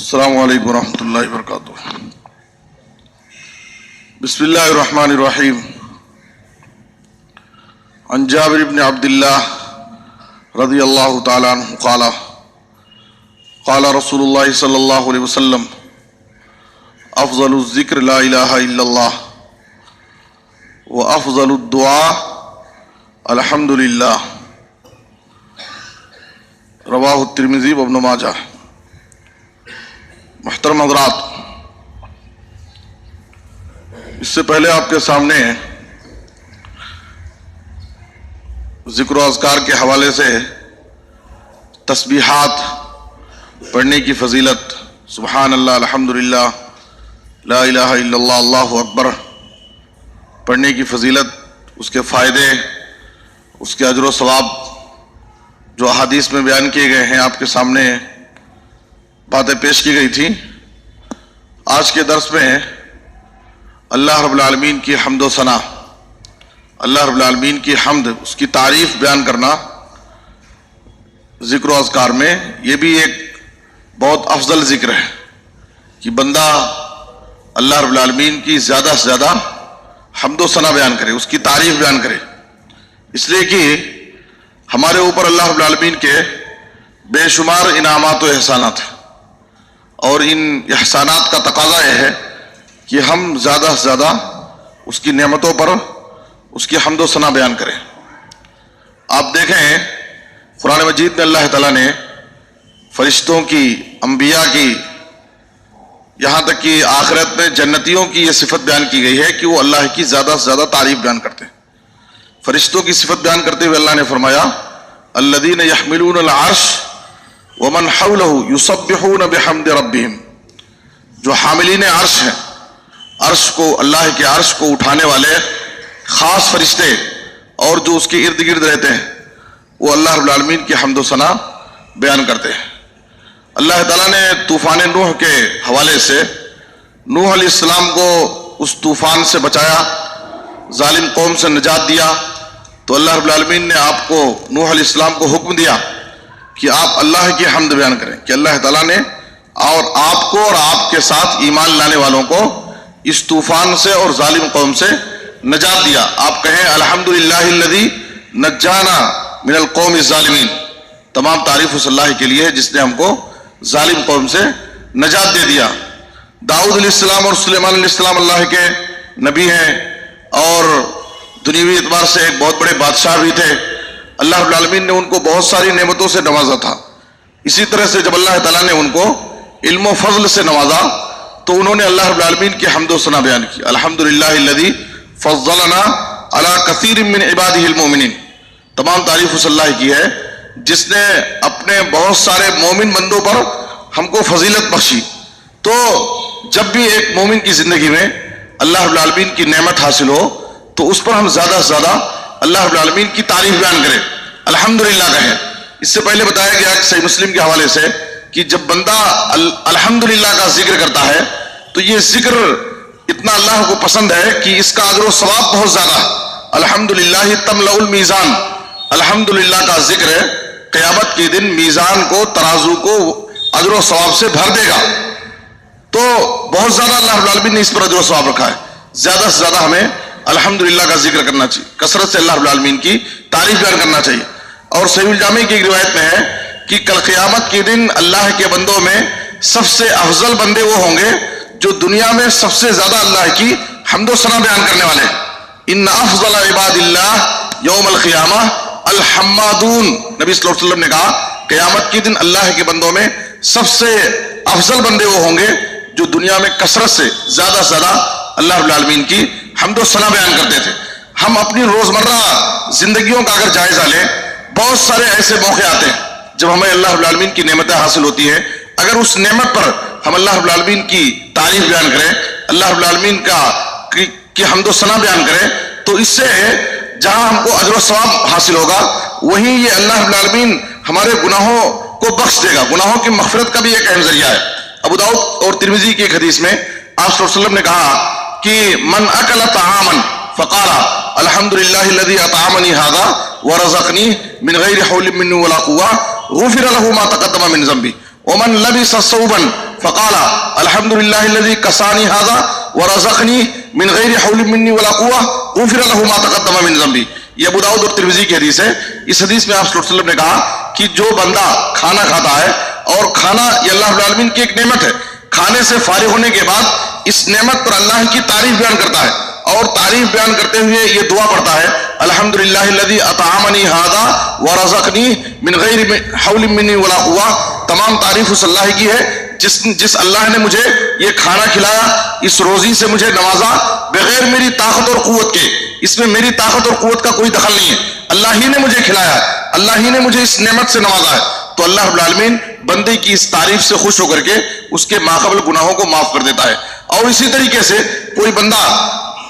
السلام علیکم ورحمۃ اللہ وبرکاتہ۔ بسم اللہ الرحمن الرحیم۔ عن جابر بن عبد اللہ رضی اللہ تعالی عنہ قال قال رسول اللہ صلی اللہ علیہ وسلم افضل الذکر لا الہ الا اللہ وافضل الدعاء الحمد للہ، رواہ الترمذی وابن ماجہ۔ محترم حضرات، اس سے پہلے آپ کے سامنے ذکر و اذکار کے حوالے سے تسبیحات پڑھنے کی فضیلت، سبحان اللہ، الحمدللہ، لا الہ الا اللہ، اللہ اکبر پڑھنے کی فضیلت، اس کے فائدے، اس کے اجر و ثواب جو احادیث میں بیان کیے گئے ہیں، آپ کے سامنے باتیں پیش کی گئی تھی۔ آج کے درس میں اللہ رب العالمین کی حمد و ثنا، اللہ رب العالمین کی حمد، اس کی تعریف بیان کرنا ذکر و اذکار میں، یہ بھی ایک بہت افضل ذکر ہے کہ بندہ اللہ رب العالمین کی زیادہ سے زیادہ حمد و ثنا بیان کرے، اس کی تعریف بیان کرے، اس لیے کہ ہمارے اوپر اللہ رب العالمین کے بے شمار انعامات و احسانات ہیں، اور ان احسانات کا تقاضا یہ ہے کہ ہم زیادہ سے زیادہ اس کی نعمتوں پر اس کی حمد و ثنا بیان کریں۔ آپ دیکھیں قرآن مجید میں اللہ تعالیٰ نے فرشتوں کی، انبیاء کی، یہاں تک کہ آخرت میں جنتیوں کی یہ صفت بیان کی گئی ہے کہ وہ اللہ کی زیادہ سے زیادہ تعریف بیان کرتے ہیں۔ فرشتوں کی صفت بیان کرتے ہوئے اللہ نے فرمایا الذین یحملون العرش ومن حولہ یسبحون بحمد ربہم، جو حاملین عرش ہیں، عرش کو، اللہ کے عرش کو اٹھانے والے خاص فرشتے اور جو اس کے ارد گرد رہتے ہیں، وہ اللہ رب العالمین کی حمد و ثنا بیان کرتے ہیں۔ اللہ تعالیٰ نے طوفان نوح کے حوالے سے نوح علیہ السلام کو اس طوفان سے بچایا، ظالم قوم سے نجات دیا، تو اللہ رب العالمین نے آپ کو، نوح علیہ السلام کو حکم دیا کہ آپ اللہ کی حمد بیان کریں کہ اللہ تعالیٰ نے اور آپ کو اور آپ کے ساتھ ایمان لانے والوں کو اس طوفان سے اور ظالم قوم سے نجات دیا۔ آپ کہیں الحمدللہ الذی نجانا من القوم الظالمین، تمام تعریف اس اللہ کے لیے جس نے ہم کو ظالم قوم سے نجات دے دیا۔ داؤد علیہ السلام اور سلیمان علیہ السلام اللہ کے نبی ہیں اور دنیوی اعتبار سے ایک بہت بڑے بادشاہ بھی تھے۔ اللہ رب العالمین نے ان کو بہت ساری نعمتوں سے نوازا تھا۔ اسی طرح سے جب اللہ تعالیٰ نے ان کو علم و فضل سے نوازا تو انہوں نے اللہ رب العالمین کی حمد و ثنا بیان کی، الحمدللہ الذی فضلنا علی کثیر من عبادہ المؤمنین، تمام تعریف اس اللہ کی ہے جس نے اپنے بہت سارے مومن بندوں پر ہم کو فضیلت بخشی۔ تو جب بھی ایک مومن کی زندگی میں اللہ رب العالمین کی نعمت حاصل ہو تو اس پر ہم زیادہ سے زیادہ اللہ رب العالمین کی تعریف بیان کریں، الحمدللہ کہیں۔ اس سے پہلے بتایا گیا کہ صحیح مسلم کے حوالے سے کہ جب بندہ الحمدللہ کا ذکر کرتا ہے تو یہ ذکر اتنا اللہ کو پسند ہے کہ اس کا اجر و ثواب بہت زیادہ ہے۔ الحمدللہ تملأ المیزان، الحمدللہ کا ذکر قیامت کے دن میزان کو، ترازو کو اجر و ثواب سے بھر دے گا۔ تو بہت زیادہ اللہ رب العالمین نے اس پر اجر و ثواب رکھا ہے۔ زیادہ سے زیادہ ہمیں الحمدللہ کا ذکر کرنا چاہیے، کثرت سے اللہ رب العالمین کی تعریف بیان کرنا چاہیے۔ اور صحیح الجامع کی ایک روایت میں ہے کہ کل قیامت کے دن اللہ کے بندوں میں سب سے افضل بندے وہ ہوں گے جو دنیا میں سب سے زیادہ اللہ کی حمد و ثنا بیان کرنے والے ہیں۔ ان افضل عباد اللہ یوم القیامہ الحمادون، نبی صلی اللہ علیہ وسلم نے کہا قیامت کے دن اللہ کے بندوں میں سب سے افضل بندے وہ ہوں گے جو دنیا میں کثرت سے زیادہ سے زیادہ اللہ رب العالمین کی حمد و ثنا بیان کرتے تھے۔ ہم اپنی روزمرہ زندگیوں کا اگر جائزہ لیں، بہت سارے ایسے موقع آتے ہیں جب ہمیں اللہ رب العالمین کی نعمتیں حاصل ہوتی ہیں، اگر اس نعمت پر ہم اللہ رب العالمین کی تعریف بیان کریں، اللہ رب العالمین کی حمد و ثنا بیان کریں، تو اس سے جہاں ہم کو اجر و ثواب حاصل ہوگا، وہیں یہ اللہ رب العالمین ہمارے گناہوں کو بخش دے گا۔ گناہوں کی مغفرت کا بھی ایک اہم ذریعہ ہے۔ ابو داؤد اور ترمذی کی ایک حدیث میں آپ صلی اللہ علیہ وسلم نے کہا کہ من اکل طعاما فقال الحمدللہ الذی اطعمنی ھذا ورزقنی من غیر حول منی ولا قوة غفر له ما تقدم من ذنبی ومن لبس ثوبا فقال الحمد لله الذي كساني هذا ورزقني من غير حول مني ولا قوة غفر له ما تقدم من ذنبي. یہ ابو داؤد اور ترمذی کی حدیث ہے. اس حدیث میں آپ صلی اللہ علیہ وسلم نے کہا کہ جو بندہ کھانا کھاتا ہے، اور کھانا یہ اللہ رب العالمین کی ایک نعمت ہے، کھانے سے فارغ ہونے کے بعد اس نعمت پر اللہ کی تعریف بیان کرتا ہے، اور تعریف بیان کرتے ہوئے یہ دعا پڑھتا ہے الحمدللہ الذی اطعمنی ھذا ورزقنی من غیر حول منی ولا قوہ. تمام تعریف اس اللہ کی ہے جس اللہ نے مجھے یہ کھانا کھلایا، اس روزی سے مجھے نوازا بغیر میری طاقت اور قوت کے. اس میں میری طاقت اور قوت کا کوئی دخل نہیں ہے، اللہ ہی نے مجھے کھلایا ہے، اللہ ہی نے مجھے اس نعمت سے نوازا ہے. تو اللہ رب العالمین بندے کی اس تعریف سے خوش ہو کر کے اس کے ماقبل گناہوں کو معاف کر دیتا ہے. اور اسی طریقے سے کوئی بندہ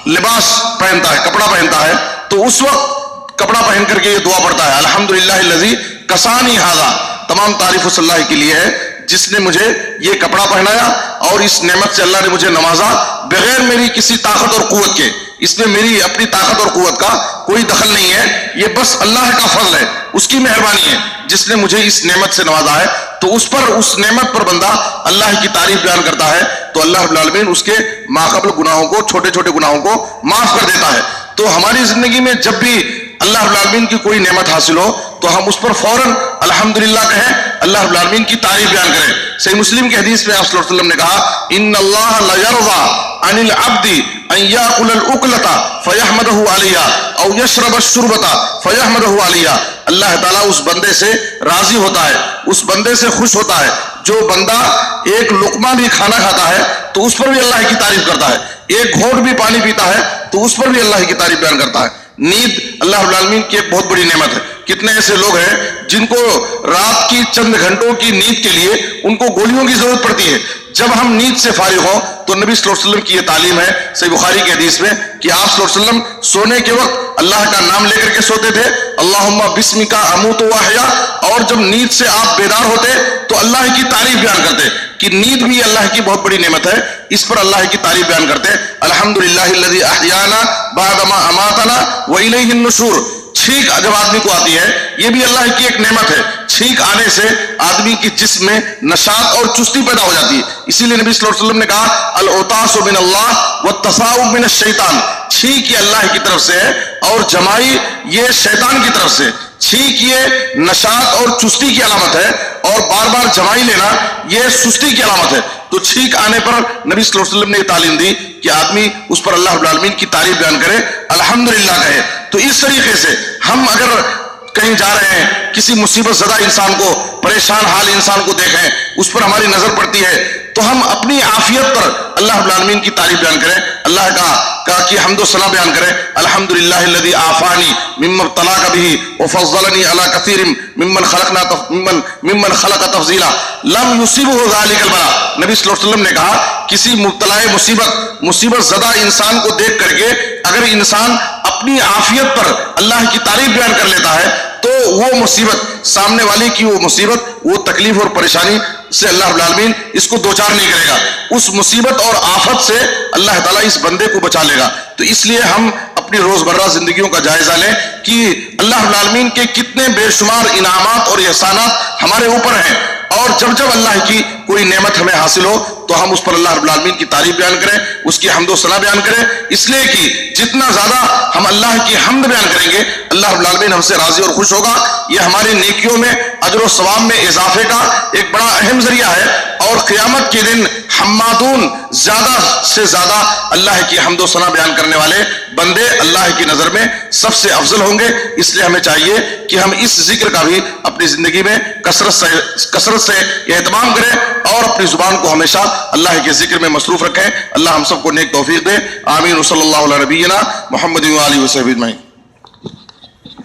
لباس پہنتا ہے، کپڑا پہنتا ہے، تو اس وقت کپڑا پہن کر کے یہ دعا پڑھتا ہے الحمدللہ الذی کسانی ھذا. تمام تعریف اس اللہ کے لیے ہے جس نے مجھے یہ کپڑا پہنایا اور اس نعمت سے اللہ نے مجھے نوازا بغیر میری کسی طاقت اور قوت کے. اس میں میری اپنی طاقت اور قوت کا کوئی دخل نہیں ہے، یہ بس اللہ کا فضل ہے، اس کی مہربانی ہے جس نے مجھے اس نعمت سے نوازا ہے. تو اس نعمت پر بندہ اللہ کی تعریف بیان کرتا ہے تو اللہ رب العالمین اس کے ماقبل گناہوں کو، چھوٹے چھوٹے گناہوں کو معاف کر دیتا ہے. تو ہماری زندگی میں جب بھی اللہ رب العالمین کی کوئی نعمت حاصل ہو تو ہم اس پر فوراً الحمدللہ کہیں، اللہ رب العالمین کی تعریف بیان کریں. صحیح مسلم کی حدیث میں آپ صلی اللہ علیہ وسلم نے کہا ان اللہ لا یرضى عن العبد ان یاکل الاکلۃ فیحمدہ علیہا او یشرب الشربۃ فیحمدہ علیہا. اللہ تعالیٰ اس بندے سے راضی ہوتا ہے، اس بندے سے خوش ہوتا ہے جو بندہ ایک لقمہ بھی کھانا کھاتا ہے تو اس پر بھی اللہ کی تعریف کرتا ہے، ایک گھونٹ بھی پانی پیتا ہے تو اس پر بھی اللہ کی تعریف بیان کرتا ہے. نیند اللہ رب العالمین کی ایک بہت بڑی نعمت ہے. کتنے ایسے لوگ ہیں جن کو رات کی چند گھنٹوں کی نیند کے لیے ان کو گولیوں کی ضرورت پڑتی ہے. جب ہم نیند سے فارغ ہوں تو نبی صلی اللہ علیہ وسلم کی یہ تعلیم ہے صحیح بخاری کی حدیث میں کہ آپ صلی اللہ علیہ وسلم سونے کے وقت اللہ کا نام لے کر کے سوتے تھے، اللہم بسمک اموت واحیا. اور جب نیند سے آپ بیدار ہوتے تو اللہ کی تعریف بیان کرتے کہ نیند بھی اللہ کی بہت بڑی نعمت ہے، اس پر اللہ کی تعریف بیان کرتے الحمدللہ الذی احیانا بعد ما اماتنا والیہ النشور. چھینک جب آدمی کو آتی ہے یہ بھی اللہ کی ایک نعمت ہے. چھینک آنے سے آدمی کی جسم میں نشاط اور چستی پیدا ہو جاتی ہے. اسی لیے نبی صلی اللہ علیہ وسلم نے کہا العطاس من اللہ والتصاؤب من الشیطان. چھینک یہ اللہ کی طرف سے ہے اور جمائی یہ شیطان کی طرف سے. چھینک یہ نشاط اور چستی کی علامت ہے اور بار بار جمائی لینا یہ سستی کی علامت ہے. تو چھینک آنے پر نبی صلی اللہ علیہ وسلم نے یہ تعلیم دی کہ آدمی اس پر اللہ رب العالمین کی تعریف بیان کرے، الحمدللہ کہے. تو اس طریقے سے ہم اگر کہیں جا رہے ہیں، کسی مصیبت زدہ انسان کو، پریشان حال انسان کو دیکھیں، اس پر ہماری نظر پڑتی ہے تو ہم اپنی عافیت پر اللہ رب العالمین کی تعریف بیان کریں، اللہ کا کی حمد و ثنا بیان کریں. الحمدللہ الذی عافانی مما ابتلاک بہ وفضلنی علی کثیر ممن خلق تفضیلا لم یصبہ ذلک البلاء. نبی صلی اللہ علیہ وسلم نے کہا کسی مبتلا مصیبت زدہ انسان کو دیکھ کر کے اگر انسان اپنی عافیت پر اللہ کی تعریف بیان کر لیتا ہے تو وہ مصیبت، سامنے والے کی وہ مصیبت، وہ تکلیف اور پریشانی سے اللہ رب العالمین اس کو دوچار نہیں کرے گا. اس مصیبت اور آفت سے اللہ تعالیٰ اس بندے کو بچا لے گا. تو اس لیے ہم اپنی روزمرہ زندگیوں کا جائزہ لیں کہ اللہ رب العالمین کے کتنے بے شمار انعامات اور احسانات ہمارے اوپر ہیں، اور جب اللہ کی کوئی نعمت ہمیں حاصل ہو تو ہم اس پر اللہ رب العالمین کی تعریف بیان کریں، اس کی حمد و ثنا بیان کریں. اس لیے کہ جتنا زیادہ ہم اللہ کی حمد بیان کریں گے اللہ رب العالمین ہم سے راضی اور خوش ہوگا. یہ ہماری نیکیوں میں، اجر و ثواب میں اضافے کا ایک بڑا اہم ذریعہ ہے. اور قیامت کے دن حمادون، زیادہ سے زیادہ اللہ کی حمد و ثنا بیان کرنے والے بندے اللہ کی نظر میں سب سے افضل ہوں گے. اس لیے ہمیں چاہیے کہ ہم اس ذکر کا بھی اپنی زندگی میں کثرت سے اہتمام کریں اور اپنی زبان کو ہمیشہ اللہ کے ذکر میں مصروف رکھیں. اللہ ہم سب کو نیک توفیق دے. آمین. صلی اللہ علیہ نبینا محمد و آلہ وصحبہ اجمعین.